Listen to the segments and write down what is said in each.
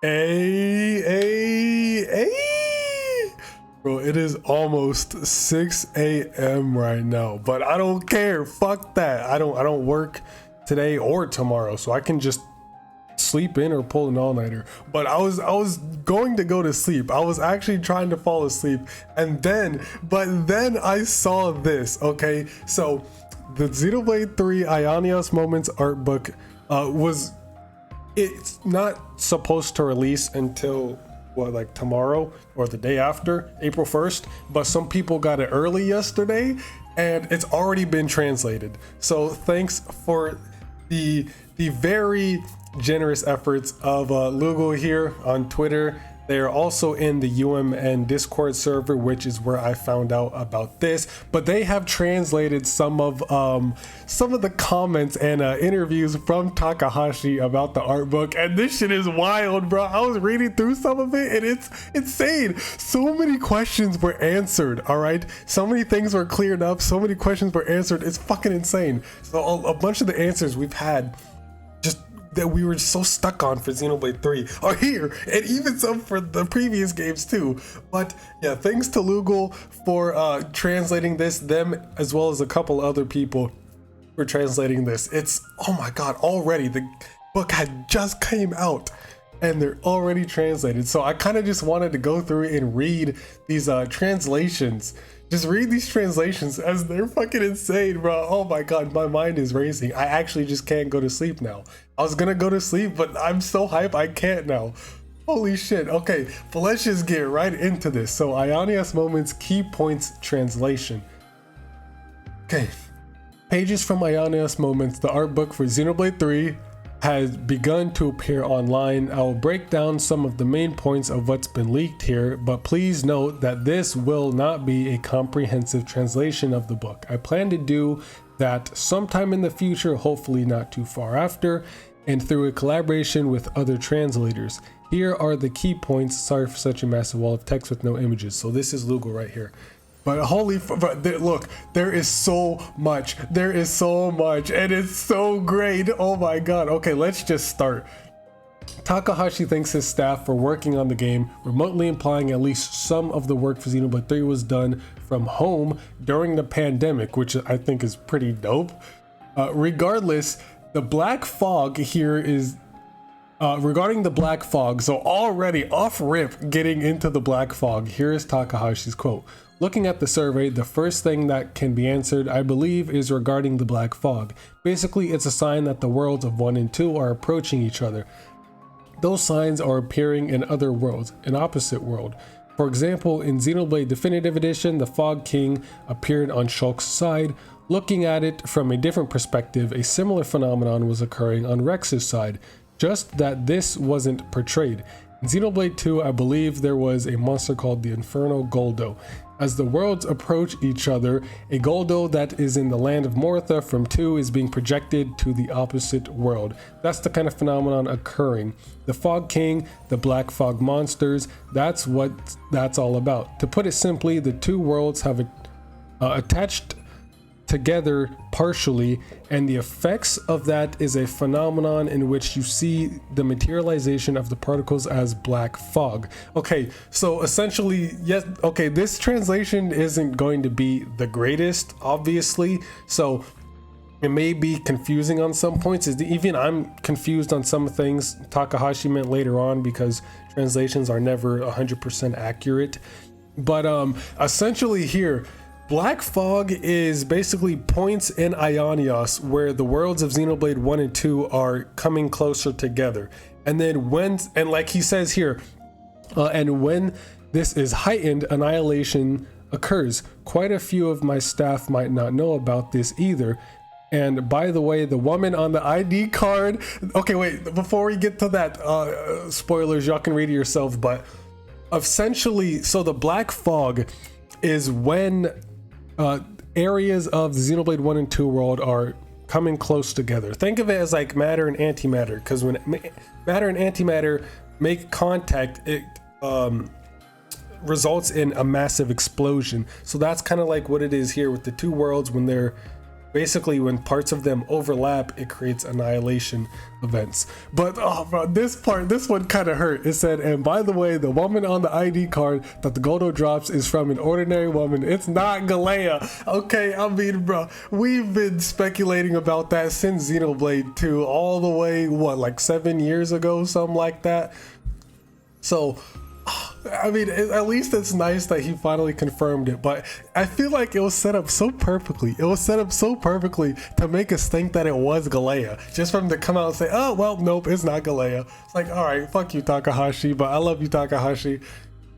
Hey. Bro, it is almost 6 a.m. right now, but I don't care. Fuck that. I don't work today or tomorrow, so I can just sleep in or pull an all-nighter. But I was going to go to sleep. I was actually trying to fall asleep, but then I saw this. Okay, so the Xenoblade 3 Ionios Moments art book it's not supposed to release until like tomorrow or the day after, April 1st, but some people got it early yesterday and it's already been translated. So thanks for the very generous efforts of Lugo here on Twitter. They are also in the UMN Discord server, which is where I found out about this. But they have translated some of the comments and interviews from Takahashi about the art book, and this shit is wild, bro. I was reading through some of it, and it's insane. So many questions were answered. All right, so many things were cleared up. So many questions were answered. It's fucking insane. So a bunch of the answers we've had that we were so stuck on for Xenoblade 3 are here, and even some for the previous games too. But yeah, thanks to Lugal for translating this, them as well as a couple other people for translating this. It's, oh my god, already the book had just came out and they're already translated. So I kind of just wanted to go through and read these translations. Just read these translations as they're fucking insane, bro. Oh my god, my mind is racing. I actually just can't go to sleep now. I was gonna go to sleep, but I'm so hyped I can't now. Holy shit. Okay, but let's just get right into this. So Ionios Moments Key Points Translation. Okay, pages from Ionios Moments, the art book for Xenoblade 3, has begun to appear online. I will break down some of the main points of what's been leaked here, but please note that this will not be a comprehensive translation of the book. I plan to do that sometime in the future, hopefully not too far after, and through a collaboration with other translators. Here are the key points. Sorry for such a massive wall of text with no images. So this is Lugal right here. But look, there is so much, and it's so great. Oh my god. Okay, let's just start. Takahashi thanks his staff for working on the game, remotely implying at least some of the work for Xenoblade 3 was done from home during the pandemic, which I think is pretty dope. Regardless, the black fog here is regarding the black fog. So already off rip getting into the black fog, here is Takahashi's quote. Looking at the survey, the first thing that can be answered, I believe, is regarding the black fog. Basically, it's a sign that the worlds of 1 and 2 are approaching each other. Those signs are appearing in other worlds, an opposite world. For example, in Xenoblade Definitive Edition, the Fog King appeared on Shulk's side. Looking at it from a different perspective, a similar phenomenon was occurring on Rex's side, just that this wasn't portrayed. In Xenoblade 2, I believe there was a monster called the Infernal Goldo. As the worlds approach each other, a Goldo that is in the land of Mortha from 2 is being projected to the opposite world. That's the kind of phenomenon occurring. The Fog King, the Black Fog monsters, that's what that's all about. To put it simply, the two worlds have attached together partially, and the effects of that is a phenomenon in which you see the materialization of the particles as black fog. Okay, so essentially, yes, okay, this translation isn't going to be the greatest, obviously, so it may be confusing on some points. Even I'm confused on some things Takahashi meant later on, because translations are never 100% accurate. But essentially here, black fog is basically points in Ionios where the worlds of Xenoblade 1 and 2 are coming closer together. And then like he says here, and when this is heightened, annihilation occurs. Quite a few of my staff might not know about this either. And by the way, the woman on the ID card, okay, wait, before we get to that, spoilers, y'all can read it yourself, but essentially, so the black fog is when areas of the Xenoblade 1 and 2 world are coming close together. Think of it as like matter and antimatter, because when matter and antimatter make contact, it results in a massive explosion. So that's kind of like what it is here with the two worlds when they're basically when parts of them overlap, it creates annihilation events. But oh bro, this one kind of hurt. It said, and by the way, the woman on the ID card that the Goldo drops is from an ordinary woman. It's not Galea. Okay, I mean, bro, we've been speculating about that since Xenoblade 2, all the way, what, like 7 years ago, something like that. So I mean, at least it's nice that he finally confirmed it, but I feel like it was set up so perfectly. It was set up so perfectly to make us think that it was Galea, just for him to come out and say, oh, well, nope, it's not Galea. It's like, all right, fuck you, Takahashi, but I love you, Takahashi.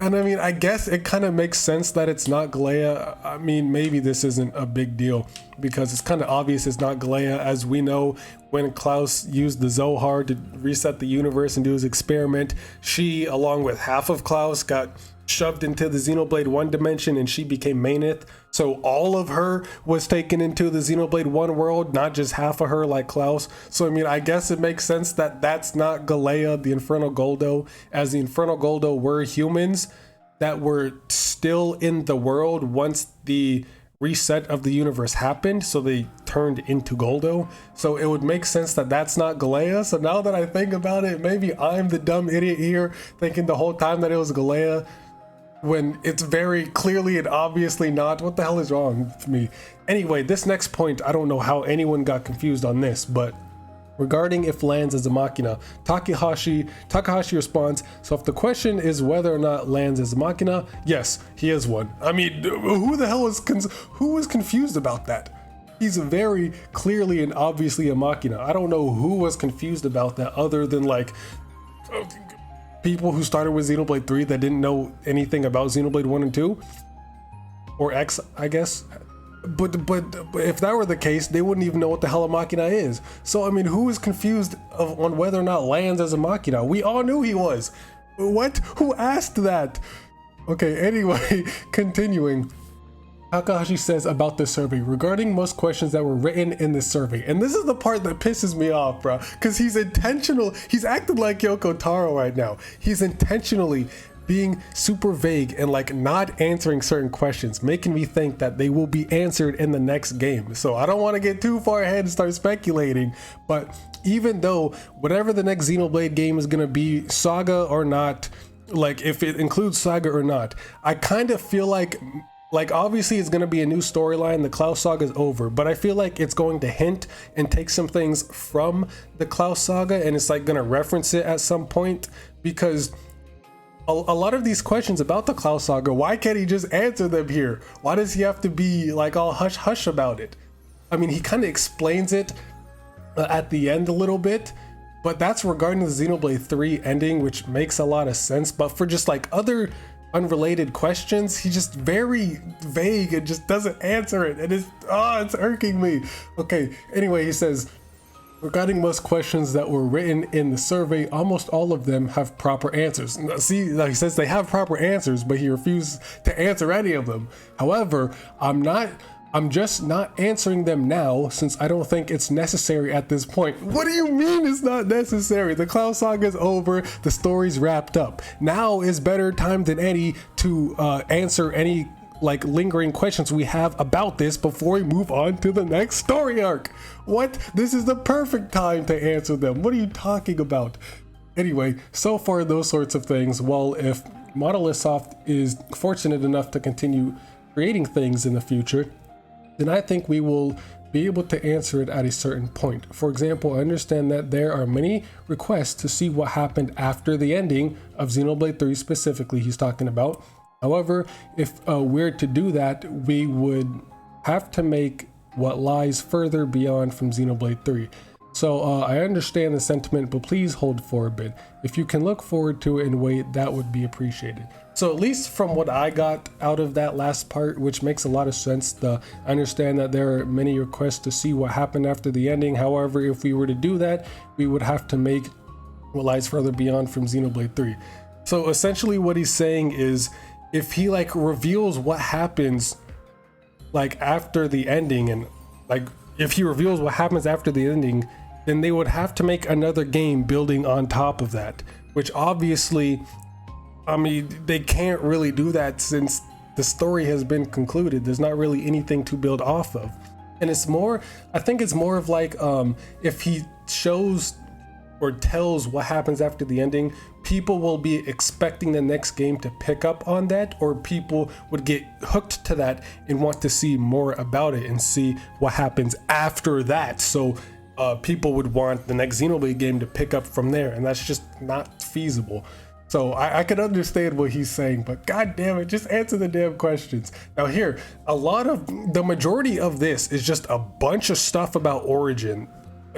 And I mean, I guess it kind of makes sense that it's not Galea. I mean, maybe this isn't a big deal because it's kind of obvious it's not Galea. As we know, when Klaus used the Zohar to reset the universe and do his experiment, she, along with half of Klaus, got shoved into the Xenoblade 1 dimension and she became Mainith. So all of her was taken into the Xenoblade 1 world, not just half of her like Klaus. So I mean, I guess it makes sense that that's not Galea, the Infernal Goldo, as the Infernal Goldo were humans that were still in the world once the reset of the universe happened, so they turned into Goldo. So it would make sense that that's not Galea. So now that I think about it, maybe I'm the dumb idiot here thinking the whole time that it was Galea, when it's very clearly and obviously not. What the hell is wrong with me? Anyway, this next point, I don't know how anyone got confused on this, but regarding if lands as a machina, Takahashi responds, so if the question is whether or not lands as a machina, yes, he is one. I mean, who the hell who was confused about that? He's very clearly and obviously a machina. I don't know who was confused about that other than like people who started with Xenoblade 3 that didn't know anything about Xenoblade 1 and 2, or X, I guess. But if that were the case, they wouldn't even know what the hell a machina is. So I mean, who is confused on whether or not lands as a machina? We all knew he was. What? Who asked that? Okay, anyway, continuing. Takahashi says about this survey, regarding most questions that were written in this survey, and this is the part that pisses me off, bro, because he's acting like Yoko Taro right now. He's intentionally being super vague and like not answering certain questions, making me think that they will be answered in the next game. So I don't want to get too far ahead and start speculating, but even though whatever the next Xenoblade game is going to be, Saga or not, like if it includes Saga or not, I kind of feel like obviously it's going to be a new storyline. The Klaus saga is over, but I feel like it's going to hint and take some things from the Klaus saga, and it's like going to reference it at some point, because a lot of these questions about the Klaus saga, why can't he just answer them here? Why does he have to be like all hush hush about it? I mean, he kind of explains it at the end a little bit, but that's regarding the Xenoblade 3 ending, which makes a lot of sense. But for just like other unrelated questions, he's just very vague and just doesn't answer it, and it's irking me. Okay, anyway, he says, regarding most questions that were written in the survey, almost all of them have proper answers. See, like he says they have proper answers, but he refuses to answer any of them. However, I'm just not answering them now since I don't think it's necessary at this point. What do you mean it's not necessary? The Klaus saga is over, the story's wrapped up. Now is better time than any to answer any like lingering questions we have about this before we move on to the next story arc. What? This is the perfect time to answer them. What are you talking about? Anyway, so far those sorts of things, well, if Monolith Soft is fortunate enough to continue creating things in the future, then I think we will be able to answer it at a certain point. For example, I understand that there are many requests to see what happened after the ending of Xenoblade 3 specifically he's talking about. However, if we're to do that, we would have to make what lies further beyond from Xenoblade 3. So I understand the sentiment, but please hold for a bit. If you can look forward to it and wait, that would be appreciated. So at least from what I got out of that last part, which makes a lot of sense, I understand that there are many requests to see what happened after the ending. However, if we were to do that, we would have to make what lies further beyond from Xenoblade 3. So essentially what he's saying is, if he like reveals what happens like after the ending, and like if he reveals what happens after the ending, then they would have to make another game building on top of that, which obviously, I mean, they can't really do that since the story has been concluded. There's not really anything to build off of. And it's more, I think it's more of like, if he shows or tells what happens after the ending, people will be expecting the next game to pick up on that, or people would get hooked to that and want to see more about it and see what happens after that. So people would want the next Xenoblade game to pick up from there, and that's just not feasible. So I can understand what he's saying, but god damn it, just answer the damn questions. Now here, the majority of this is just a bunch of stuff about Origin,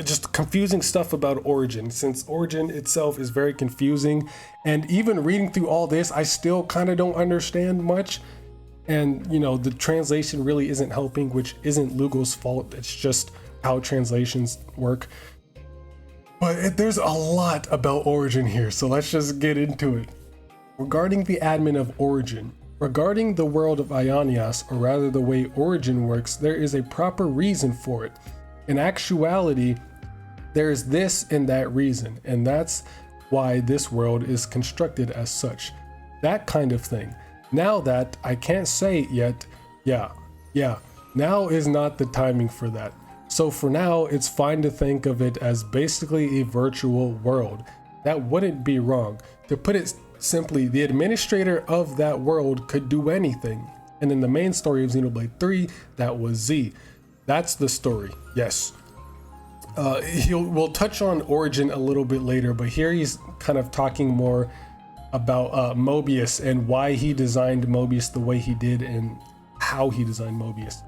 just confusing stuff about Origin, since Origin itself is very confusing. And even reading through all this, I still kind of don't understand much. And you know, the translation really isn't helping, which isn't Lugo's fault. It's just how translations work. But there's a lot about Origin here, so let's just get into it. Regarding the admin of Origin, regarding the world of Ionias, or rather the way Origin works, there is a proper reason for it. In actuality, there's this and that reason, and that's why this world is constructed as such. That kind of thing. Now that I can't say it yet, yeah, now is not the timing for that. So for now, it's fine to think of it as basically a virtual world. That wouldn't be wrong. To put it simply, the administrator of that world could do anything. And in the main story of Xenoblade 3, that was Z. That's the story, yes. We'll touch on Origin a little bit later, but here he's kind of talking more about Mobius and why he designed Mobius the way he did and how he designed Mobius.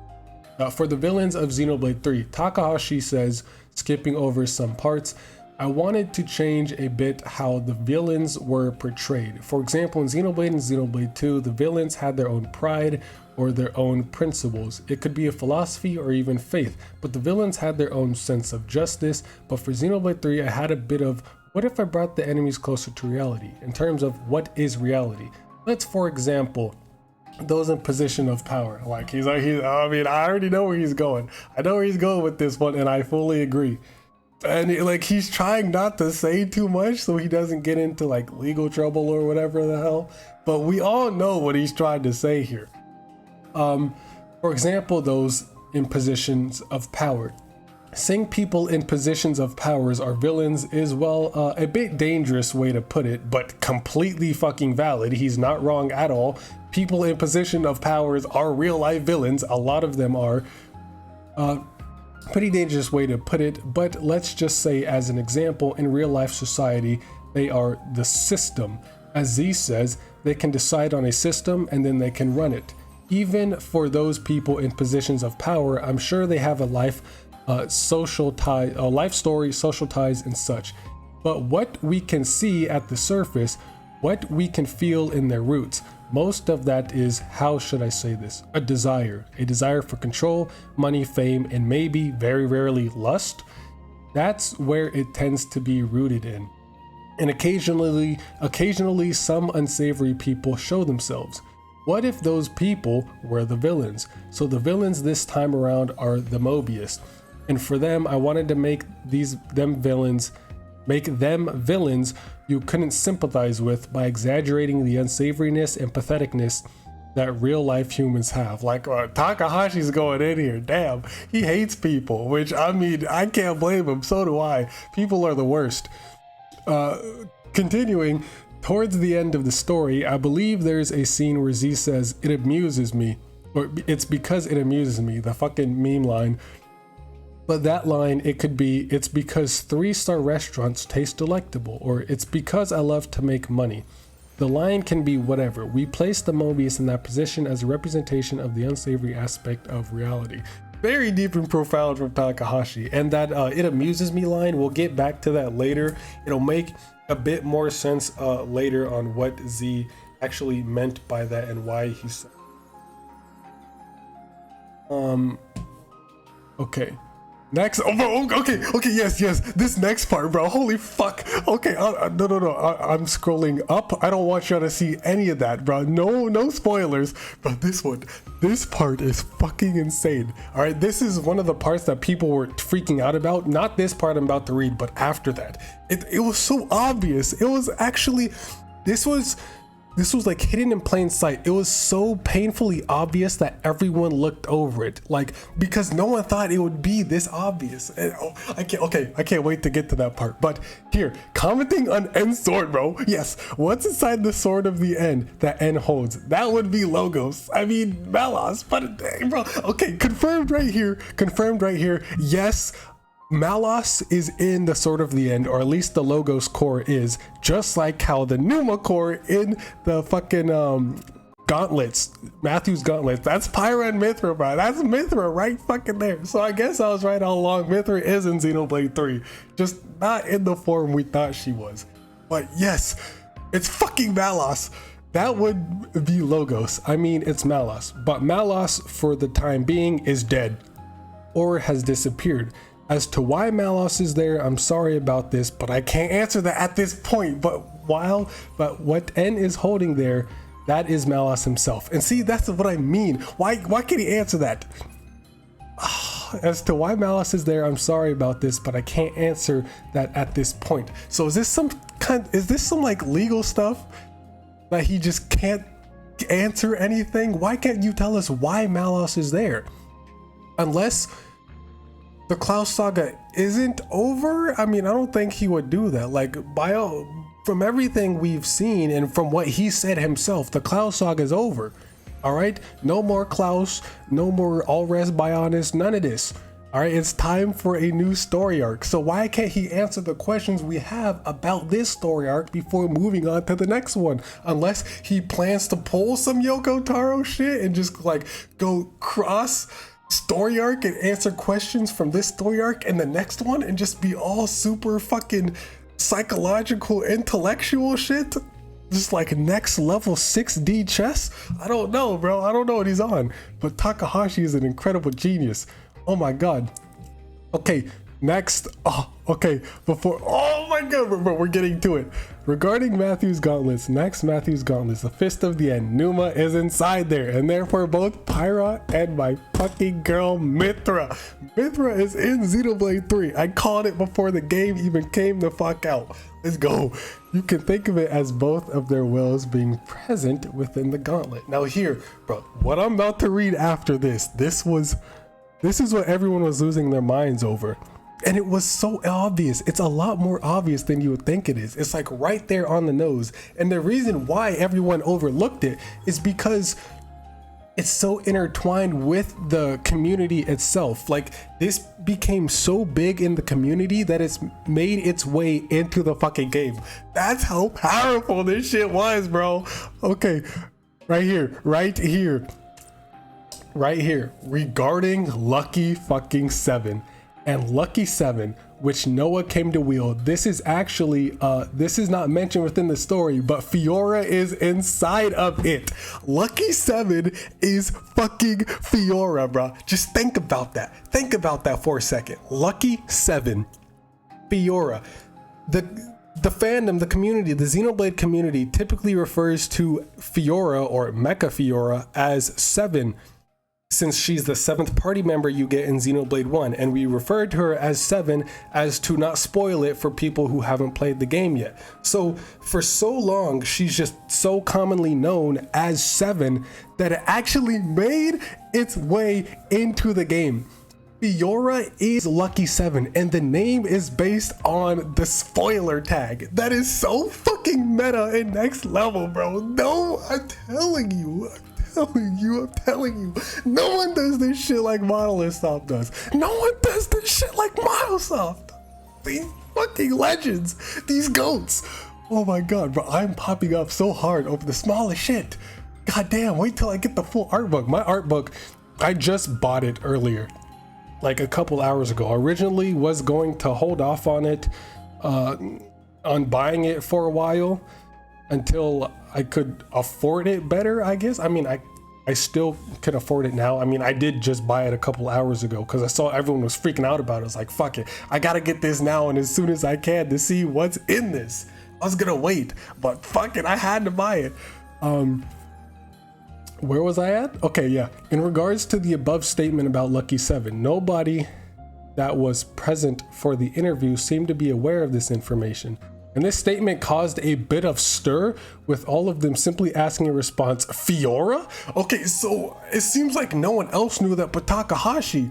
For the villains of Xenoblade 3, Takahashi says, skipping over some parts, I wanted to change a bit how the villains were portrayed. For example, in Xenoblade and Xenoblade 2, the villains had their own pride or their own principles. It could be a philosophy or even faith, but the villains had their own sense of justice. But for Xenoblade 3, I had a bit of, what if I brought the enemies closer to reality, in terms of what is reality? Let's, for example, those in position of power. Like I mean, I already know where he's going. I know where he's going with this one, and I fully agree. And he's trying not to say too much so he doesn't get into like legal trouble or whatever the hell. But we all know what he's trying to say here. For example, those in positions of power. Saying people in positions of powers are villains is, well, a bit dangerous way to put it, but completely fucking valid. He's not wrong at all. People in position of powers are real life villains. A lot of them are. Pretty dangerous way to put it, but let's just say as an example, in real life society, they are the system. As Z says, they can decide on a system and then they can run it. Even for those people in positions of power, I'm sure they have a life, social tie, a life story, social ties and such. But what we can see at the surface, what we can feel in their roots, most of that is, how should I say this, a desire for control, money, fame, and maybe, very rarely, lust. That's where it tends to be rooted in. And occasionally some unsavory people show themselves. What if those people were the villains? So the villains this time around are the Mobius. And for them, I wanted to make them villains you couldn't sympathize with by exaggerating the unsavoriness and patheticness that real life humans have. Like Takahashi's going in here, damn, he hates people, which I mean, I can't blame him, so do I. People are the worst. Continuing, towards the end of the story, I believe there's a scene where Z says, it amuses me, or it's because it amuses me, the fucking meme line. But that line, it could be, it's because 3-star restaurants taste delectable, or it's because I love to make money. The line can be whatever. We place the Mobius in that position as a representation of the unsavory aspect of reality. Very deep and profound from Takahashi. And that it amuses me line, we'll get back to that later. It'll make a bit more sense later on what Z actually meant by that and why he said. Okay. Next, okay, yes, this next part, bro, holy fuck. Okay, no, I'm scrolling up. I don't want y'all to see any of that, bro. No spoilers, but this part is fucking insane. All right, this is one of the parts that people were freaking out about. Not this part I'm about to read, but after that. It was so obvious. It was actually, this was this was like hidden in plain sight. It was so painfully obvious that everyone looked over it, like, because no one thought it would be this obvious. And, I can't wait to get to that part. But here, commenting on N sword, bro. Yes, what's inside the sword of the N that N holds? That would be Logos. I mean, Malos. But bro, okay, confirmed right here. Confirmed right here. Yes. Malos is in the Sword of the End, or at least the Logos core is, just like how the Numa core in the fucking gauntlets, Matthew's gauntlets, that's Pyra and Mithra, bro. That's Mithra right fucking there. So I guess I was right all along. Mithra is in Xenoblade 3, just not in the form we thought she was. But yes, it's fucking Malos. That would be Logos. I mean, it's Malos, but Malos for the time being is dead or has disappeared. As to why Malos is there, I'm sorry about this, but I can't answer that at this point. But what N is holding there, that is Malos himself. And see, that's what I mean. Why can't he answer that? As to why Malos is there, I'm sorry about this, but I can't answer that at this point. So is this some like legal stuff that he just can't answer anything? Why can't you tell us why Malos is there? Unless the Klaus saga isn't over? I mean, I don't think he would do that. Like, from everything we've seen and from what he said himself, the Klaus saga is over. All right? No more Klaus, no more Allres Bionis, none of this. All right? It's time for a new story arc. So why can't he answer the questions we have about this story arc before moving on to the next one? Unless he plans to pull some Yoko Taro shit and just like go cross story arc and answer questions from this story arc and the next one and just be all super fucking psychological intellectual shit, just like next level 6D chess. I don't know, bro. I don't know what he's on, but Takahashi is an incredible genius. Oh my god. Okay, next. Oh my god, bro, we're getting to it. Regarding Matthew's gauntlets, next Matthew's gauntlets, the Fist of the End, Numa is inside there, and therefore both Pyra and my fucking girl Mithra. Mithra is in Xenoblade 3. I called it before the game even came the fuck out. Let's go. You can think of it as both of their wills being present within the gauntlet. Now here, bro, what I'm about to read after this is what everyone was losing their minds over. And it was so obvious. It's a lot more obvious than you would think it is. It's like right there on the nose. And the reason why everyone overlooked it is because it's so intertwined with the community itself. Like, this became so big in the community that it's made its way into the fucking game. That's how powerful this shit was, bro. Okay, right here. Regarding Lucky fucking 7. And Lucky 7, which Noah came to wield. This is actually, this is not mentioned within the story, but Fiora is inside of it. Lucky 7 is fucking Fiora, bro. Just think about that. Think about that for a second. Lucky 7, Fiora. The fandom, the community, the Xenoblade community typically refers to Fiora or Mecha Fiora as 7. Since she's the 7th party member you get in Xenoblade 1, and we referred to her as 7 as to not spoil it for people who haven't played the game yet. So for so long, she's just so commonly known as 7 that it actually made its way into the game. Fiora is Lucky 7, and the name is based on the spoiler tag. That is so fucking meta and next level, bro. No, I'm telling you, no one does this shit like Monolith Soft does. No one does this shit like Microsoft. These fucking legends, these goats. Oh my god, bro, I'm popping up so hard over the smallest shit. God damn, wait till I get the full art book. My art book, I just bought it earlier, like a couple hours ago. Originally was going to hold off on it, on buying it for a while, until I could afford it better, I guess. I mean, I still can afford it now. I mean, I did just buy it a couple hours ago because I saw everyone was freaking out about it. I was like, fuck it, I gotta get this now and as soon as I can to see what's in this. I was gonna wait, but fuck it, I had to buy it. Where was I at? Okay, yeah. In regards to the above statement about Lucky 7, nobody that was present for the interview seemed to be aware of this information. And this statement caused a bit of stir, with all of them simply asking in response, Fiora? Okay, so it seems like no one else knew that but Takahashi.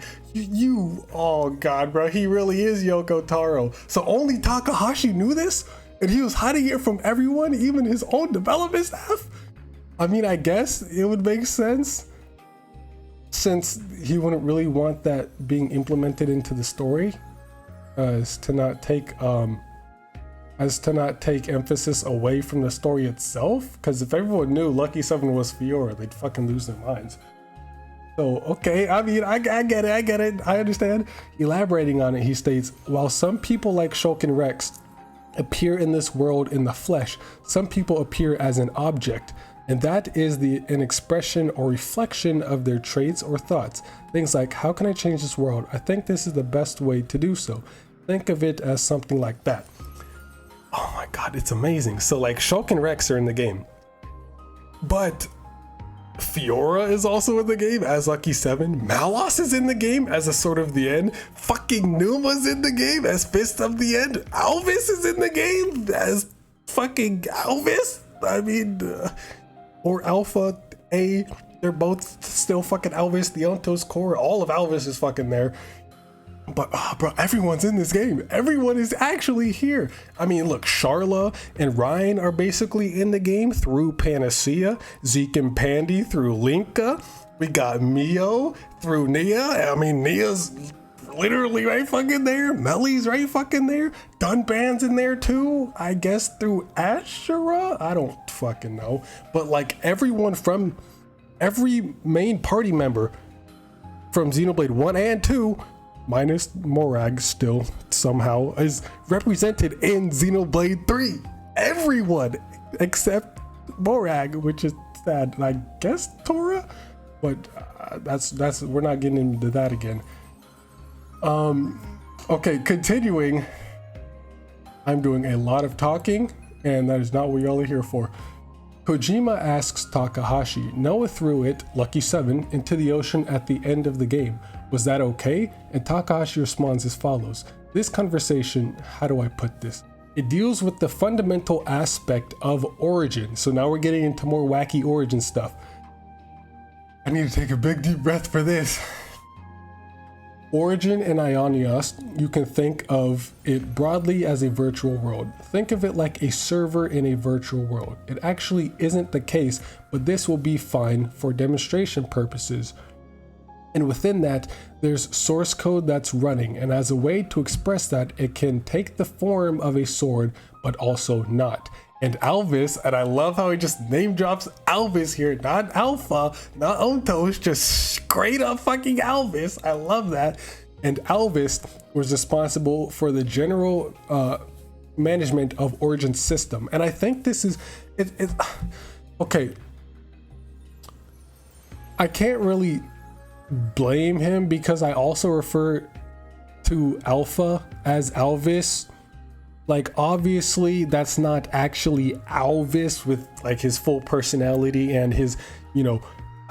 Oh god, bro, he really is Yoko Taro. So only Takahashi knew this? And he was hiding it from everyone, even his own development staff? I mean, I guess it would make sense, since he wouldn't really want that being implemented into the story, as to not take emphasis away from the story itself. Because if everyone knew Lucky 7 was Fiora, they'd fucking lose their minds. So, okay, I mean, I get it, I understand. Elaborating on it, he states, while some people like Shulk and Rex appear in this world in the flesh, some people appear as an object, and that is an expression or reflection of their traits or thoughts. Things like, how can I change this world? I think this is the best way to do so. Think of it as something like that. Oh my god, it's amazing. So like Shulk and Rex are in the game, but Fiora is also in the game as Lucky 7. Malos is in the game as a Sword of the End. Fucking Numa's in the game as Fist of the End. Alvis is in the game as fucking Alvis. I mean, or Alpha A. They're both still fucking Alvis. The Onto's core, all of Alvis is fucking there. But bro, everyone's in this game. Everyone is actually here. I mean, look, Sharla and Ryan are basically in the game through Panacea. Zeke and Pandy through Linka. We got Mio through Nia. I mean, Nia's literally right fucking there. Melly's right fucking there. Dunban's in there too, I guess, through Ashura. I don't fucking know. But like everyone from every main party member from Xenoblade 1 and 2, minus Morag still somehow, is represented in Xenoblade 3. Everyone except Morag, which is sad. And I guess Torna, but that's we're not getting into that again. Okay, continuing. I'm doing a lot of talking, and that is not what y'all are here for. Kojima asks Takahashi, Noah threw it, Lucky 7, into the ocean at the end of the game. Was that okay? And Takahashi responds as follows. This conversation, how do I put this? It deals with the fundamental aspect of origin. So now we're getting into more wacky origin stuff. I need to take a big deep breath for this. Origin in Ionios, you can think of it broadly as a virtual world. Think of it like a server in a virtual world. It actually isn't the case, but this will be fine for demonstration purposes. And within that, there's source code that's running, and as a way to express that, it can take the form of a sword, but also not. And Alvis, and I love how he just name drops Alvis here, not Alpha, not Ontos, just straight up fucking Alvis. I love that. And Alvis was responsible for the general management of Origin system. And I think this is, okay. I can't really blame him because I also refer to Alpha as Alvis. Like, obviously that's not actually Alvis with like his full personality and his, you know,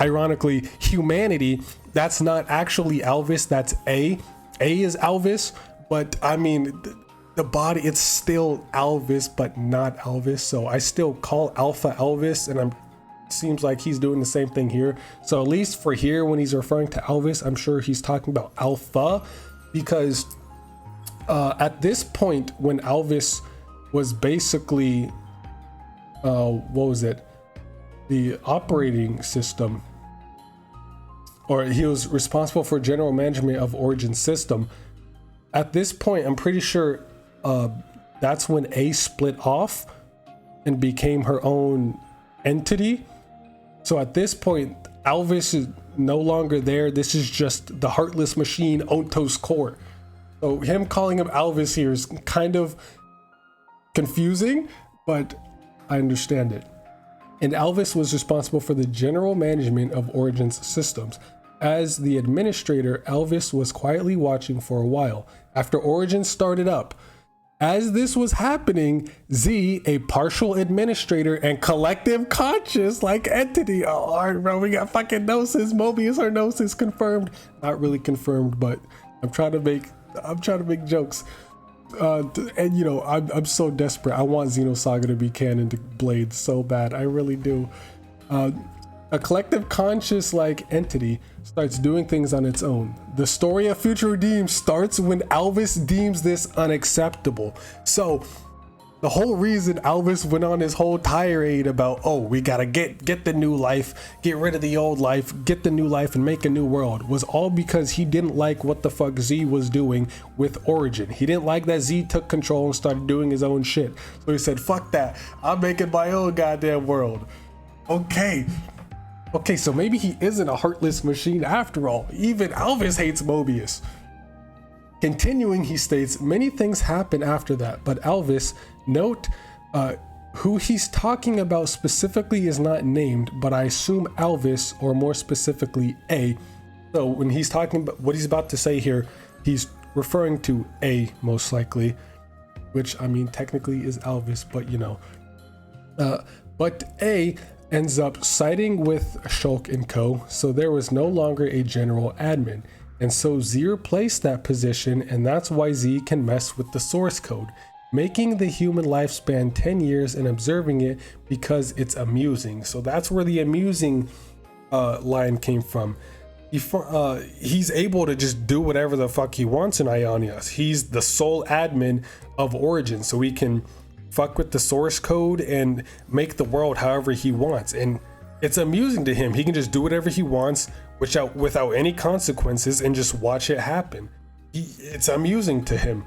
ironically humanity. That's not actually Alvis, that's A is Alvis, but I mean the body, it's still Alvis but not Alvis. So I still call Alpha Alvis, and seems like he's doing the same thing here. So at least for here, when he's referring to Alvis, I'm sure he's talking about Alpha, because at this point when Alvis was basically what was it, the operating system, or he was responsible for general management of Origin system. At this point, I'm pretty sure that's when A split off and became her own entity. So at this point, Alvis is no longer there. This is just the heartless machine, Ontos core. So him calling him Alvis here is kind of confusing, but I understand it. And Alvis was responsible for the general management of Origin's systems. As the administrator, Alvis was quietly watching for a while. After Origin started up, as this was happening, Z, a partial administrator and collective conscious like entity. Oh, all right, bro, we got fucking Gnosis, Mobius or Gnosis confirmed. Not really confirmed, but I'm trying to make jokes. And you know, I'm so desperate. I want Xenosaga to be canon to Blade so bad. I really do. A collective conscious like entity starts doing things on its own. The story of Future Redeemed starts when Alvis deems this unacceptable. So the whole reason Alvis went on his whole tirade about, oh, we gotta get the new life, get rid of the old life, get the new life and make a new world, was all because he didn't like what the fuck Z was doing with Origin. He didn't like that Z took control and started doing his own shit. So he said, fuck that, I'm making my own goddamn world. Okay, so maybe he isn't a heartless machine after all. Even Alvis hates Mobius. Continuing, he states, many things happen after that, but Alvis, note, who he's talking about specifically is not named, but I assume Alvis, or more specifically A. So when he's talking about what he's about to say here, he's referring to A most likely, which I mean technically is Alvis, but you know. But A ends up siding with Shulk and Co., so there was no longer a general admin. And so Z replaced that position, and that's why Z can mess with the source code, making the human lifespan 10 years and observing it because it's amusing. So that's where the amusing line came from. He's able to just do whatever the fuck he wants in Ionios. He's the sole admin of Origin, so he can fuck with the source code and make the world however he wants. And it's amusing to him. He can just do whatever he wants without any consequences and just watch it happen. It's amusing to him.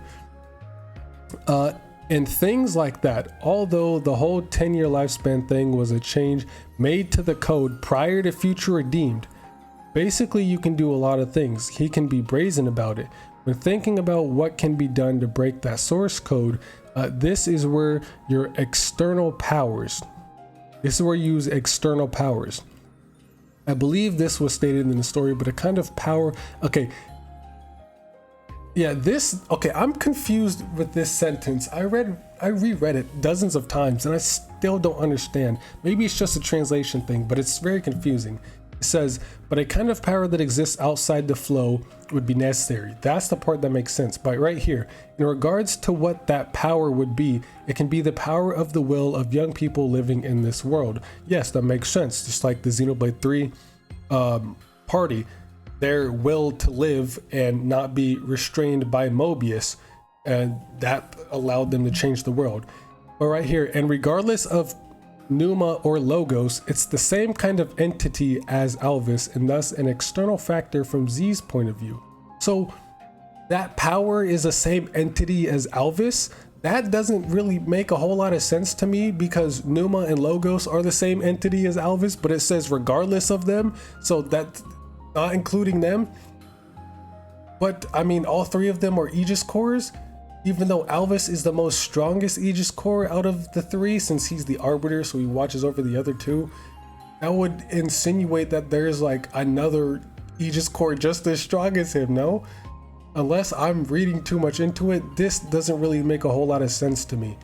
And things like that, although the whole 10-year lifespan thing was a change made to the code prior to Future Redeemed, basically you can do a lot of things. He can be brazen about it. When thinking about what can be done to break that source code, this is where your external powers, this is where you use external powers. I believe this was stated in the story, but a kind of power, okay. Yeah, okay, I'm confused with this sentence. I reread it dozens of times and I still don't understand. Maybe it's just a translation thing, but it's very confusing. It says, but a kind of power that exists outside the flow would be necessary. That's the part that makes sense. But right here, in regards to what that power would be, it can be the power of the will of young people living in this world. Yes, that makes sense. Just like the Xenoblade 3 party, their will to live and not be restrained by Mobius, and that allowed them to change the world. But right here, and regardless of Pneuma or Logos, it's the same kind of entity as Alvis, and thus an external factor from Z's point of view. So that power is the same entity as Alvis. That doesn't really make a whole lot of sense to me, because Pneuma and Logos are the same entity as Alvis, but it says regardless of them, so that's not including them. But I mean, all three of them are Aegis cores, even though Alvis is the most strongest Aegis core out of the three, since he's the Arbiter, so he watches over the other two. That would insinuate that there's like another Aegis core just as strong as him, no? Unless I'm reading too much into it, this doesn't really make a whole lot of sense to me.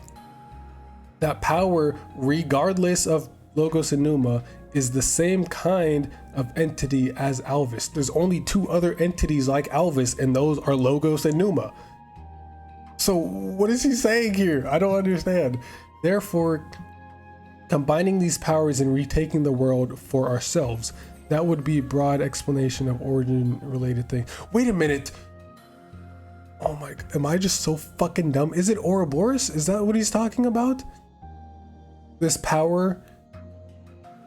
That power, regardless of Logos and Pneuma, is the same kind of entity as Alvis. There's only two other entities like Alvis, and those are Logos and Pneuma. So what is he saying here? I don't understand. Therefore, combining these powers and retaking the world for ourselves, that would be a broad explanation of Origin related thing. Wait a minute. Oh my, am I just so fucking dumb? Is it Ouroboros? Is that what he's talking about? This power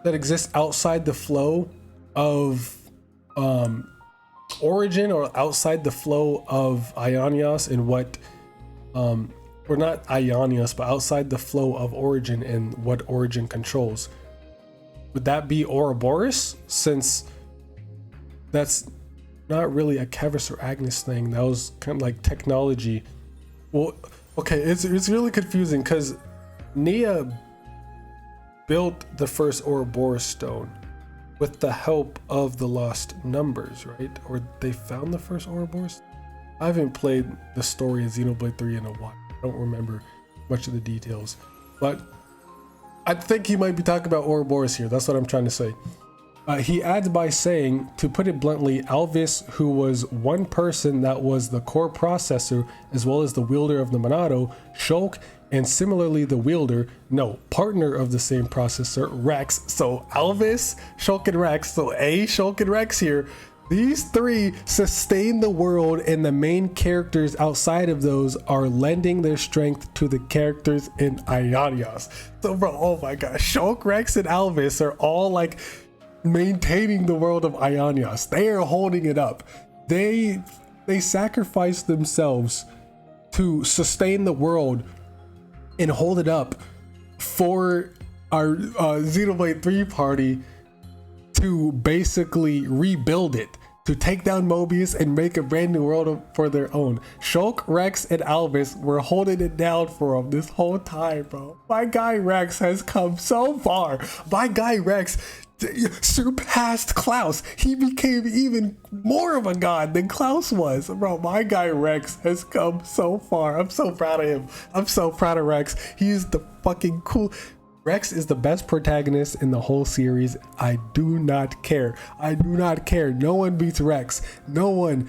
that exists outside the flow of Origin, or outside the flow of Ionios, and what or not Ionios, but outside the flow of Origin and what Origin controls. Would that be Ouroboros, since that's not really a Kevis or Agnes thing? That was kind of like technology. Well, okay, it's really confusing, because Nia built the first Ouroboros stone with the help of the lost numbers, right? Or they found the first Ouroboros? I haven't played the story of Xenoblade 3 in a while. I don't remember much of the details, but I think he might be talking about Ouroboros here. That's what I'm trying to say. He adds by saying, to put it bluntly, Alvis, who was one person that was the core processor as well as the wielder of the Monado, Shulk, and similarly the wielder, no, partner of the same processor, Rex. So Alvis, Shulk, and Rex, so Shulk, and Rex here, these three sustain the world, and the main characters outside of those are lending their strength to the characters in Ionios. So bro, oh my gosh, Shulk, Rex, and Alvis are all like maintaining the world of Ionios. They are holding it up. They sacrifice themselves to sustain the world and hold it up for our Xenoblade 3 party to basically rebuild it, to take down Mobius and make a brand new world for their own. Shulk, Rex, and Alvis were holding it down for them this whole time, bro. My guy Rex has come so far. My guy Rex surpassed Klaus. He became even more of a god than Klaus was. Bro, my guy Rex has come so far. I'm so proud of him. I'm so proud of Rex. He's the fucking cool. Rex is the best protagonist in the whole series. I do not care. I do not care. No one beats Rex. No one,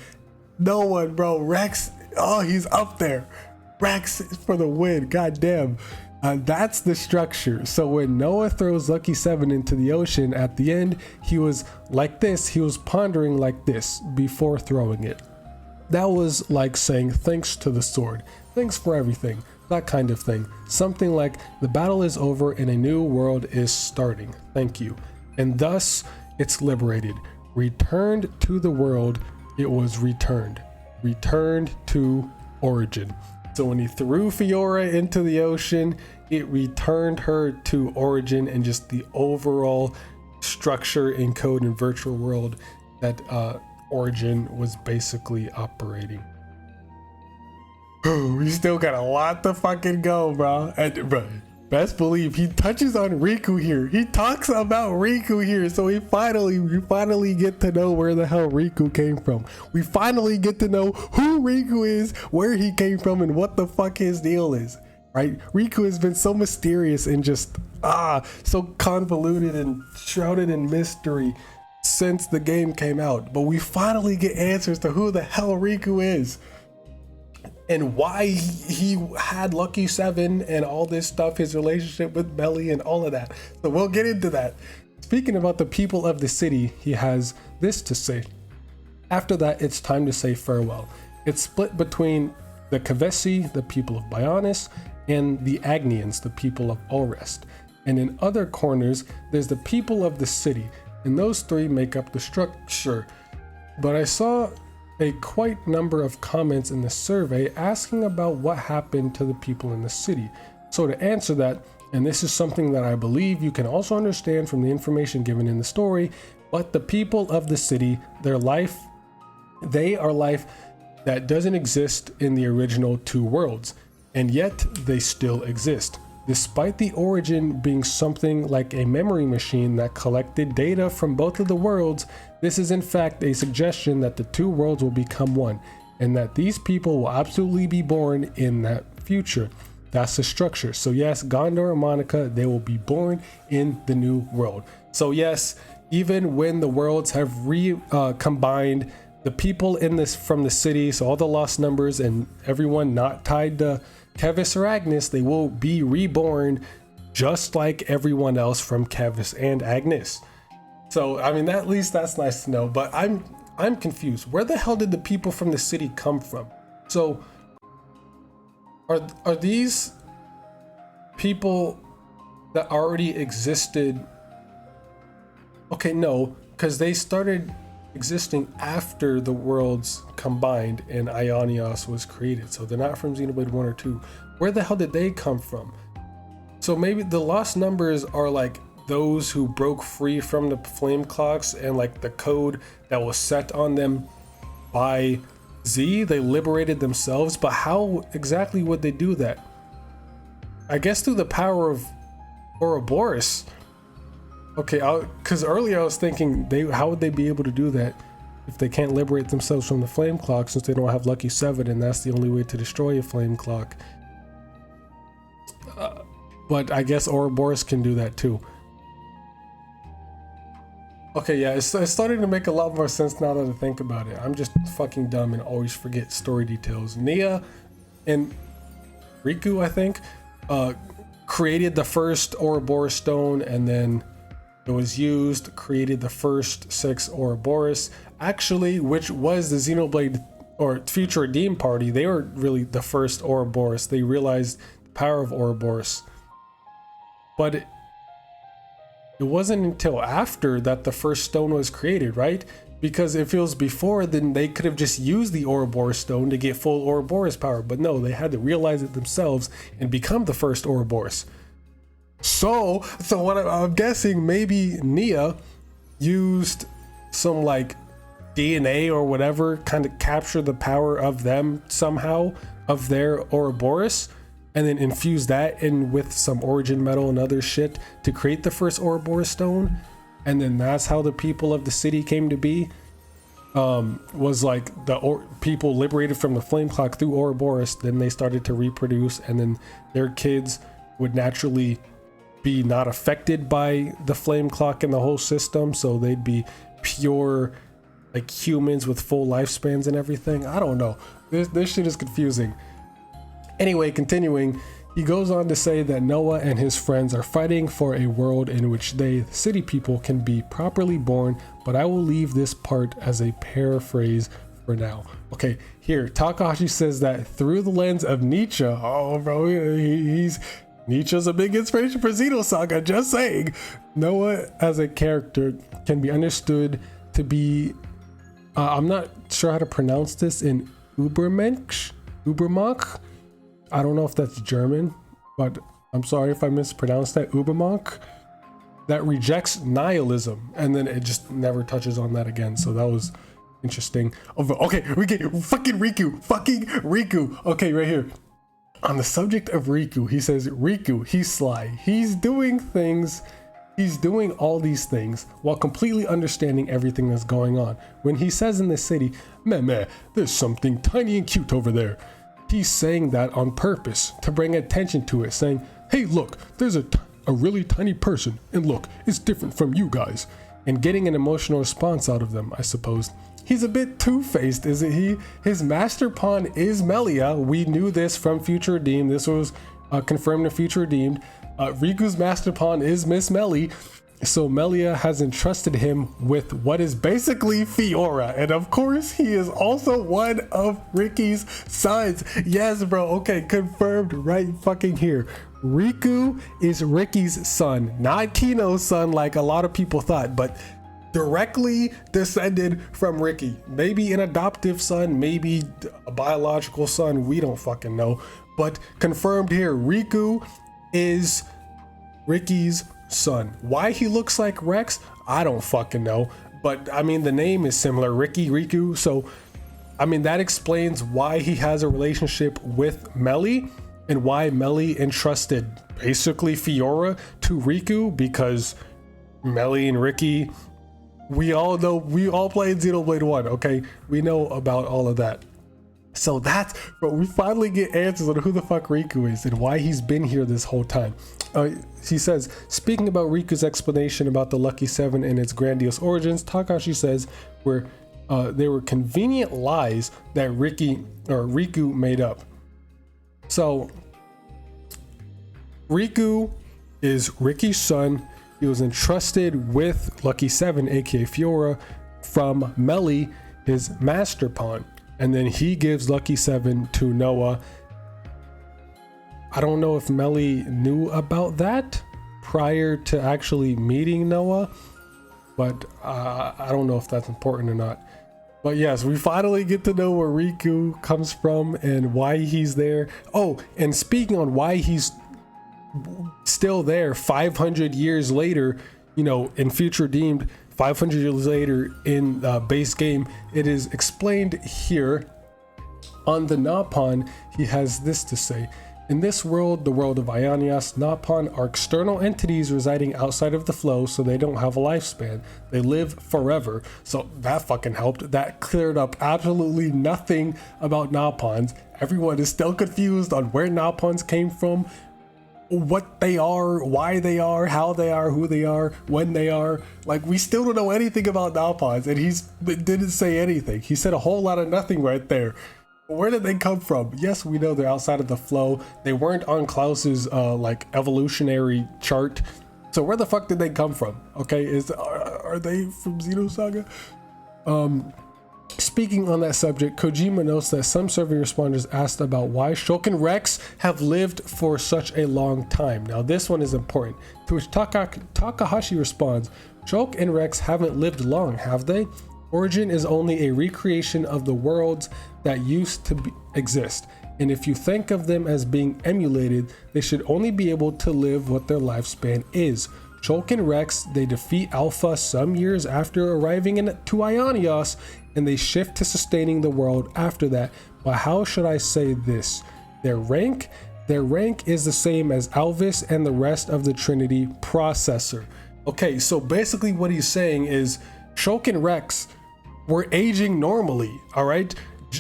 bro. Rex, oh, he's up there. Rex is for the win. God damn. That's the structure. So when Noah throws Lucky 7 into the ocean at the end, he was like this. He was pondering like this before throwing it. That was like saying thanks to the sword. Thanks for everything. That kind of thing. Something like the battle is over and a new world is starting. Thank you. And thus it's liberated. Returned to the world. It was returned. Returned to origin. So when he threw Fiora into the ocean, it returned her to origin and just the overall structure and code and virtual world that origin was basically operating. We still got a lot to fucking go, bro. And bro, best believe he touches on Riku here. He talks about Riku here. So we finally get to know where the hell Riku came from. We finally get to know who Riku is, where he came from, and what the fuck his deal is. Right? Riku has been so mysterious and just so convoluted and shrouded in mystery since the game came out. But we finally get answers to who the hell Riku is. And why he had Lucky 7 and all this stuff, his relationship with Belly and all of that. So we'll get into that. Speaking about the people of the city, he has this to say. After that, it's time to say farewell. It's split between the Kavesi, the people of Bionis, and the Agnians, the people of Orest. And in other corners, there's the people of the city, and those three make up the structure. But I saw a quite number of comments in the survey asking about what happened to the people in the city. So to answer that, and this is something that I believe you can also understand from the information given in the story, but the people of the city, they are life that doesn't exist in the original two worlds, and yet they still exist. Despite the origin being something like a memory machine that collected data from both of the worlds, this is in fact a suggestion that the two worlds will become one, and that these people will absolutely be born in that future. That's the structure. So yes, Gondor and Monica, they will be born in the new world. So yes, even when the worlds have combined, the people in this from the city, so all the lost numbers and everyone not tied to Kevis or Agnes, they will be reborn just like everyone else from Kevis and Agnes. So I mean, at least that's nice to know, but I'm confused. Where the hell did the people from the city come from? So are these people that already existed? Okay, no, because they started existing after the worlds combined and Ionios was created. So they're not from Xenoblade 1 or 2. Where the hell did they come from? So maybe the lost numbers are like those who broke free from the flame clocks and like the code that was set on them by Z. They liberated themselves, but how exactly would they do that? I guess through the power of Ouroboros. Okay, because earlier I was thinking, how would they be able to do that if they can't liberate themselves from the flame clock, since they don't have Lucky 7 and that's the only way to destroy a flame clock. But I guess Ouroboros can do that too. Okay, yeah, it's starting to make a lot more sense now that I think about it. I'm just fucking dumb and always forget story details. Nia and Riku, I think, created the first Ouroboros stone, and then it was used, created the first 6 Ouroboros. Actually, which was the Xenoblade or Future Redeem party, they were really the first Ouroboros. They realized the power of Ouroboros. But it wasn't until after that the first stone was created, right? Because if it was before, then they could have just used the Ouroboros stone to get full Ouroboros power. But no, they had to realize it themselves and become the first Ouroboros. So what I'm guessing, maybe Nia used some like DNA or whatever, kind of capture the power of them somehow, of their Ouroboros, and then infuse that in with some origin metal and other shit to create the first Ouroboros stone. And then that's how the people of the city came to be. Was like people liberated from the flame clock through Ouroboros, then they started to reproduce, and then their kids would naturally be not affected by the flame clock and the whole system, so they'd be pure like humans with full lifespans and everything. I don't know, this shit is confusing. Anyway, continuing, he goes on to say that Noah and his friends are fighting for a world in which they, the city people, can be properly born, but I will leave this part as a paraphrase for now. Okay, here, Takahashi says that through the lens of Nietzsche. Oh, bro, Nietzsche's a big inspiration for Xenosaga, just saying. Noah as a character can be understood to be, I'm not sure how to pronounce this, in Ubermensch? I don't know if that's German, but I'm sorry if I mispronounced that. Ubermensch, that rejects nihilism, and then it just never touches on that again. So that was interesting. Okay, we get fucking Riku. Okay, right here. On the subject of Riku, he says, Riku, he's sly. He's doing all these things while completely understanding everything that's going on. When he says in the city, meh, there's something tiny and cute over there, he's saying that on purpose to bring attention to it, saying, hey, look, there's a really tiny person, and look, it's different from you guys, and getting an emotional response out of them, I suppose. He's a bit two-faced, isn't he? His master pawn is Melia. We knew this from Future Redeemed. This was confirmed in Future Redeemed. Riku's master pawn is Miss Melly. So Melia has entrusted him with what is basically Fiora. And of course, he is also one of Ricky's sons. Yes, bro. Okay, confirmed right fucking here. Riku is Ricky's son, not Kino's son like a lot of people thought, but directly descended from Ricky. Maybe an adoptive son, maybe a biological son, we don't fucking know. But confirmed here, Riku is Ricky's son. Why he looks like Rex, I don't fucking know. But I mean, the name is similar, Riku. So I mean, that explains why he has a relationship with Melly and why Melly entrusted basically Fiora to Riku, because Melly and Ricky, we all know, we all played Xenoblade 1, okay? We know about all of that. So that's, but we finally get answers on who the fuck Riku is and why he's been here this whole time. He says, speaking about Riku's explanation about the Lucky Seven and its grandiose origins, Takashi says they were convenient lies that Riku made up. So Riku is Ricky's son. He was entrusted with Lucky Seven, aka Fiora, from Melly, his master pawn. And then he gives Lucky Seven to Noah. I don't know if Melly knew about that prior to actually meeting Noah, but I don't know if that's important or not. But yes, we finally get to know where Riku comes from and why he's there. Oh, and speaking on why he's still there 500 years later, you know, in Future Redeemed, 500 years later in base game, it is explained here. On the Napon, he has this to say: in this world, the world of Ionias, Napon are external entities residing outside of the flow, so they don't have a lifespan. They live forever. So that fucking helped. That cleared up absolutely nothing about Napons. Everyone is still confused on where Napons came from. what they are, why they are, how they are, who they are, when they are. Like, we still don't know anything about Nalpods, and didn't say anything. He said a whole lot of nothing right there. Where did they come from? Yes, we know they're outside of the flow. They weren't on Klaus's like evolutionary chart. So where the fuck did they come from? Okay, are they from Xenosaga? Speaking on that subject, Kojima notes that some survey respondents asked about why Shulk and Rex have lived for such a long time. Now this one is important, to which Takahashi responds, Shulk and Rex haven't lived long, have they? Origin is only a recreation of the worlds that used to exist, and if you think of them as being emulated, they should only be able to live what their lifespan is. Shulk and Rex, they defeat Alpha some years after arriving to Ionios, and they shift to sustaining the world after that. But how should I say this? Their rank is the same as Alvis and the rest of the Trinity processor. Okay, so basically what he's saying is Shulk and Rex were aging normally, all right?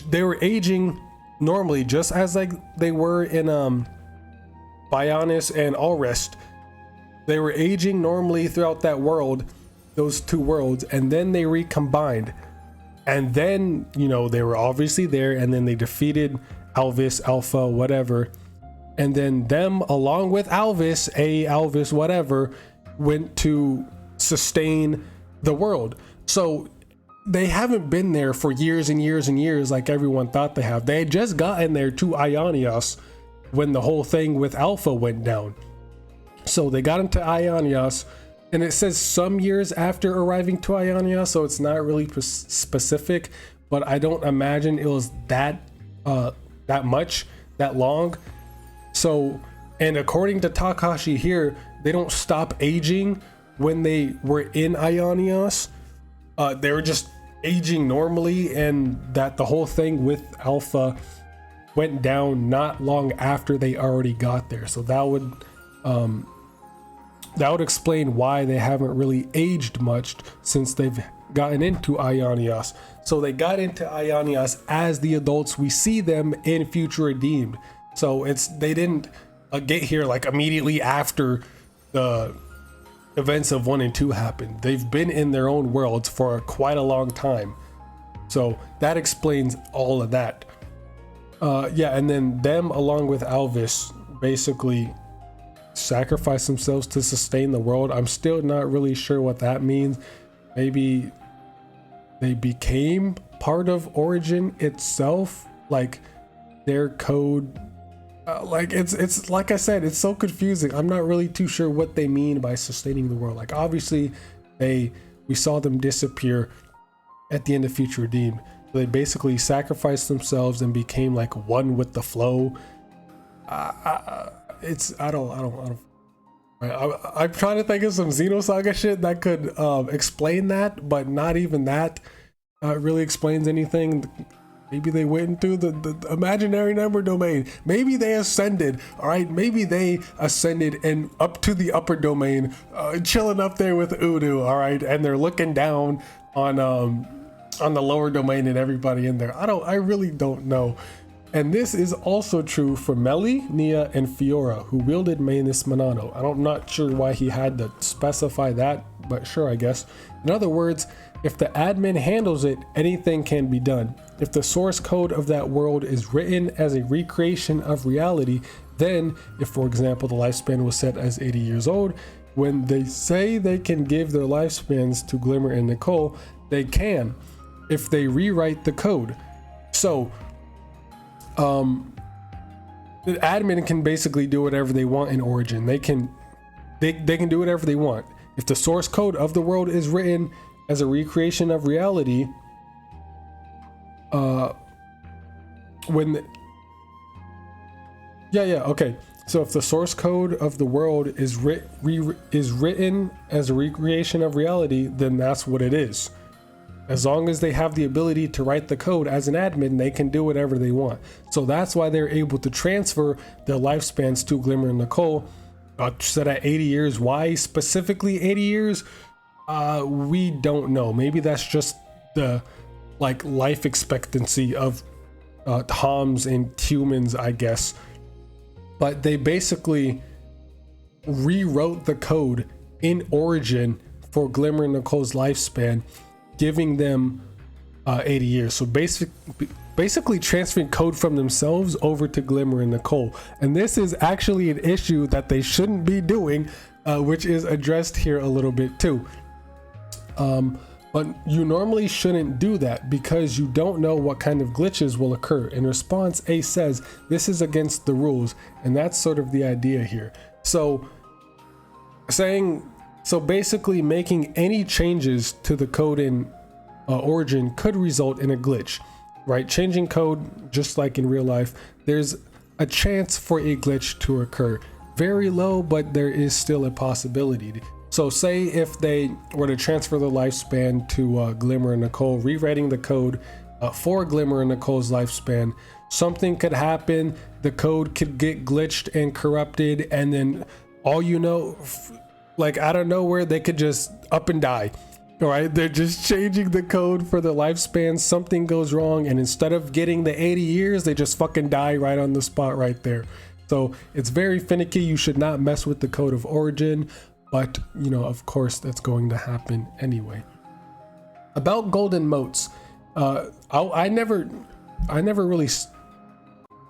They were aging normally, just as like they were in Bionis and Allrest. They were aging normally throughout that world, those two worlds, and then they recombined. And then, you know, they were obviously there, and then they defeated Alvis, Alpha, whatever. And then them, along with Alvis, whatever, went to sustain the world. So they haven't been there for years and years and years like everyone thought they have. They had just gotten there to Ionios when the whole thing with Alpha went down. So they got into Ionios, and it says some years after arriving to Ionios, so it's not really specific, but I don't imagine it was that long. So, and according to Takahashi here, they don't stop aging when they were in Ionios. They were just aging normally, and that the whole thing with Alpha went down not long after they already got there. So that would explain why they haven't really aged much since they've gotten into Ionios. So they got into Ionios as the adults we see them in Future Redeemed. So they didn't get here like immediately after the events of 1 and 2 happened. They've been in their own worlds for quite a long time. So that explains all of that. Yeah, and then them along with Alvis basically sacrifice themselves to sustain the world. I'm still not really sure what that means. Maybe they became part of Origin itself, like their code. Like it's like I said, it's so confusing. I'm not really too sure what they mean by sustaining the world. Like obviously we saw them disappear at the end of Future Redeemed. So they basically sacrificed themselves and became like one with the flow. I'm trying to think of some Xenosaga shit that could explain that, but not even that really explains anything. Maybe they went into the imaginary number domain. Maybe they ascended. All right, maybe they ascended and up to the upper domain, chilling up there with Udu. All right, and they're looking down on the lower domain and everybody in there. I really don't know. And this is also true for Melly, Nia, and Fiora, who wielded Manus Monano. I'm not sure why he had to specify that, but sure, I guess. In other words, if the admin handles it, anything can be done. If the source code of that world is written as a recreation of reality, then, if for example the lifespan was set as 80 years old, when they say they can give their lifespans to Glimmer and Nicole, they can, if they rewrite the code. So, the admin can basically do whatever they want in Origin. They can do whatever they want. If the source code of the world is written as a recreation of reality, okay. So if the source code of the world is written as a recreation of reality, then that's what it is. As long as they have the ability to write the code as an admin, they can do whatever they want. So that's why they're able to transfer their lifespans to Glimmer and Nicole, set at 80 years. Why specifically 80 years? We don't know. Maybe that's just the life expectancy of Toms and humans, I guess. But they basically rewrote the code in Origin for Glimmer and Nicole's lifespan, giving them 80 years. So basically transferring code from themselves over to Glimmer and Nicole. And this is actually an issue that they shouldn't be doing, which is addressed here a little bit too. But you normally shouldn't do that because you don't know what kind of glitches will occur. In response, A says this is against the rules, and that's sort of the idea here. So basically making any changes to the code in Origin could result in a glitch, right? Changing code, just like in real life, there's a chance for a glitch to occur. Very low, but there is still a possibility. So say if they were to transfer the lifespan to Glimmer and Nicole, rewriting the code for Glimmer and Nicole's lifespan, something could happen, the code could get glitched and corrupted, and then all you know, like out of nowhere, they could just up and die. All right, they're just changing the code for the lifespan, something goes wrong, and instead of getting the 80 years, they just fucking die right on the spot right there. So it's very finicky. You should not mess with the code of Origin. But, you know, of course, that's going to happen anyway. About golden motes, I never really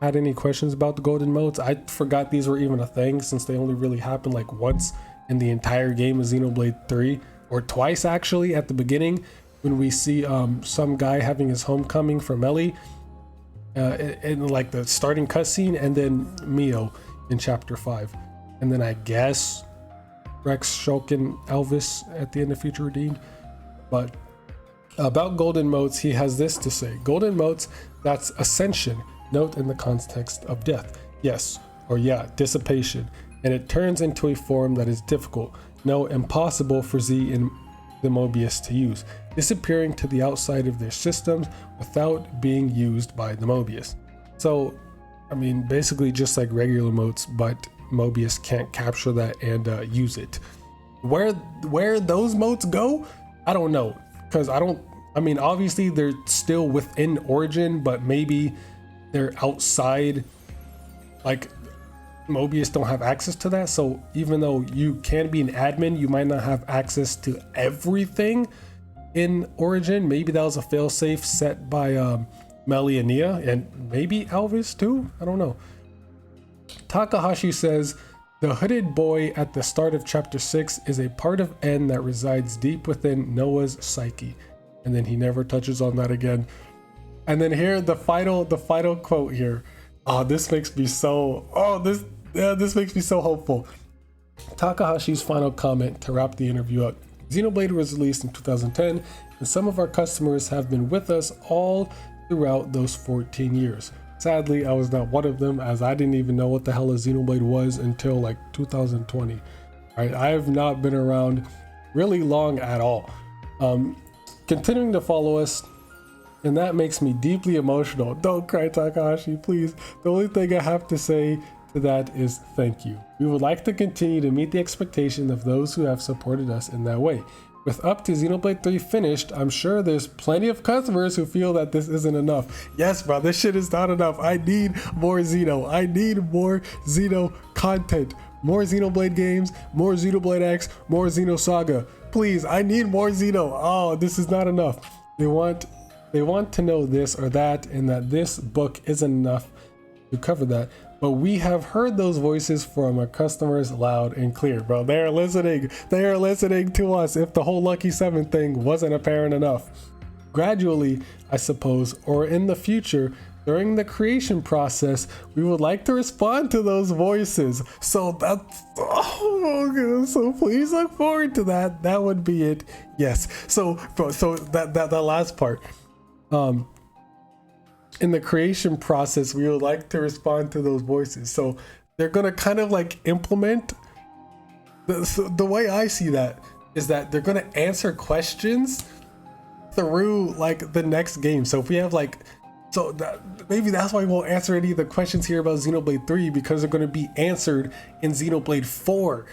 had any questions about the golden motes. I forgot these were even a thing since they only really happened like once in the entire game of Xenoblade 3, or twice actually at the beginning when we see some guy having his homecoming from Ellie in like the starting cutscene, and then Mio in chapter 5, and then I guess Rex, Shulk, and Elvis at the end of Future Redeemed. But about golden motes, he has this to say: golden motes, that's ascension. Note in the context of death. Yes, or yeah, dissipation. And it turns into a form that is difficult, no, impossible for Z and the Mobius to use, disappearing to the outside of their systems without being used by the Mobius. So, I mean, basically just like regular motes, but Mobius can't capture that and use it. Where those motes go, I don't know, because I mean obviously they're still within Origin, but maybe they're outside, like Mobius don't have access to that. So even though you can be an admin, you might not have access to everything in Origin. Maybe that was a failsafe set by Melly and Nia, and maybe Elvis too, I don't know. Takahashi says, the hooded boy at the start of chapter 6 is a part of N that resides deep within Noah's psyche. And then he never touches on that again. And then here, the final quote here. Oh, this makes me so, this makes me so hopeful. Takahashi's final comment to wrap the interview up. Xenoblade was released in 2010, and some of our customers have been with us all throughout those 14 years. Sadly, I was not one of them, as I didn't even know what the hell a Xenoblade was until like 2020. Right? I have not been around really long at all. Continuing to follow us, and that makes me deeply emotional. Don't cry, Takahashi, please. The only thing I have to say to that is thank you. We would like to continue to meet the expectation of those who have supported us in that way. With up to Xenoblade 3 finished, I'm sure there's plenty of customers who feel that this isn't enough. Yes, bro, this shit is not enough. I need more Xeno. I need more Xeno content. More Xenoblade games, more Xenoblade X, more Xenosaga. Please, I need more Xeno. Oh, this is not enough. They want to know this or that, and that this book isn't enough to cover that. But we have heard those voices from our customers loud and clear, bro. They are listening. They are listening to us. If the whole Lucky 7 thing wasn't apparent enough. Gradually, I suppose, or in the future, during the creation process, we would like to respond to those voices. So that's, so please look forward to that. That would be it. Yes. So that last part. In the creation process, we would like to respond to those voices. So they're gonna kind of like implement the way I see that is that they're gonna answer questions through like the next game. So if we have like, maybe that's why we won't answer any of the questions here about Xenoblade 3, because they're gonna be answered in Xenoblade 4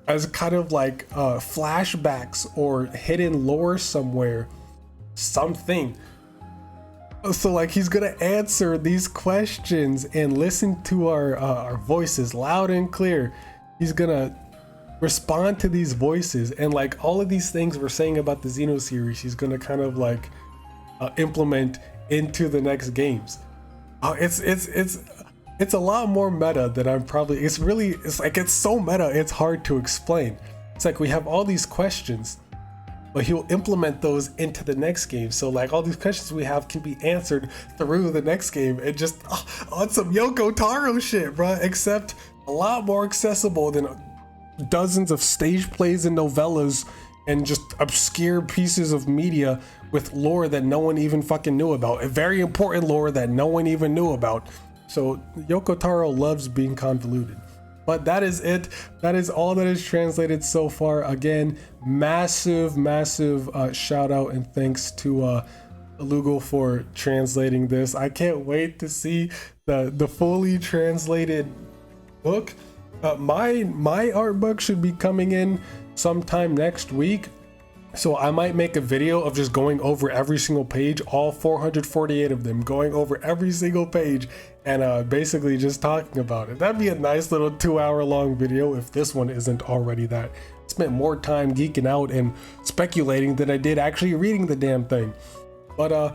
as kind of like flashbacks or hidden lore somewhere, something. So like he's gonna answer these questions and listen to our voices loud and clear. He's gonna respond to these voices, and like all of these things we're saying about the Xeno series, she's gonna kind of like implement into the next games. It's a lot more meta than I'm probably. It's like it's so meta. It's hard to explain. It's like we have all these questions, but he'll implement those into the next game. So like all these questions we have can be answered through the next game, and just on some Yoko Taro shit, bro. Except a lot more accessible than dozens of stage plays and novellas and just obscure pieces of media with lore that no one even fucking knew about. A very important lore that no one even knew about. So Yoko Taro loves being convoluted. But that is it. That is all that is translated so far. Again, massive shout out and thanks to Lugal for translating this. I can't wait to see the fully translated book. My art book should be coming in sometime next week, so I might make a video of just going over every single page, all 448 of them, going over every single page and basically just talking about it. That'd be a nice little 2-hour long video if this one isn't already that. I spent more time geeking out and speculating than I did actually reading the damn thing. But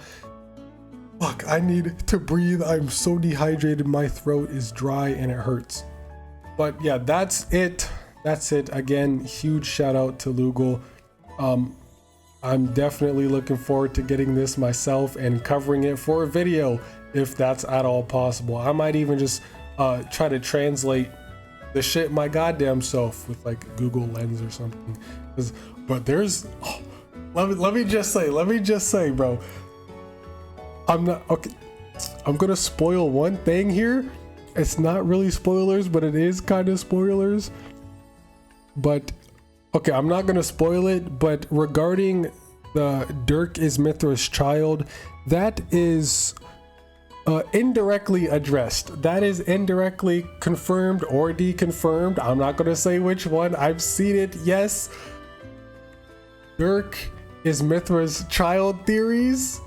fuck, I need to breathe. I'm so dehydrated, my throat is dry and it hurts. But yeah, that's it. Again, huge shout out to Lugal. I'm definitely looking forward to getting this myself and covering it for a video if that's at all possible. I might even just try to translate the shit my goddamn self with like Google Lens or something. But there's let me just say, bro, I'm not okay. I'm gonna spoil one thing here. It's not really spoilers, but it is kind of spoilers. But okay, I'm not gonna spoil it, but regarding the Dirk is Mithra's child, that is indirectly addressed. That is indirectly confirmed or deconfirmed. I'm not gonna say which one. I've seen it. Yes, Dirk is Mithra's child theories.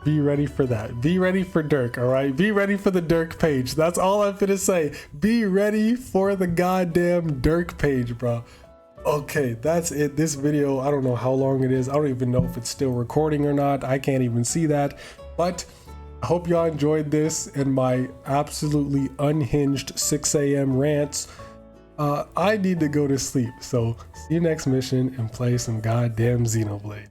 Be ready for that. Be ready for Dirk, all right? Be ready for the Dirk page. That's all I'm gonna say. Be ready for the goddamn Dirk page, bro. Okay, that's it. This video, I don't know how long it is. I don't even know if it's still recording or not. I can't even see that. But I hope y'all enjoyed this and my absolutely unhinged 6 a.m. rants. I need to go to sleep. So see you next mission and play some goddamn Xenoblade.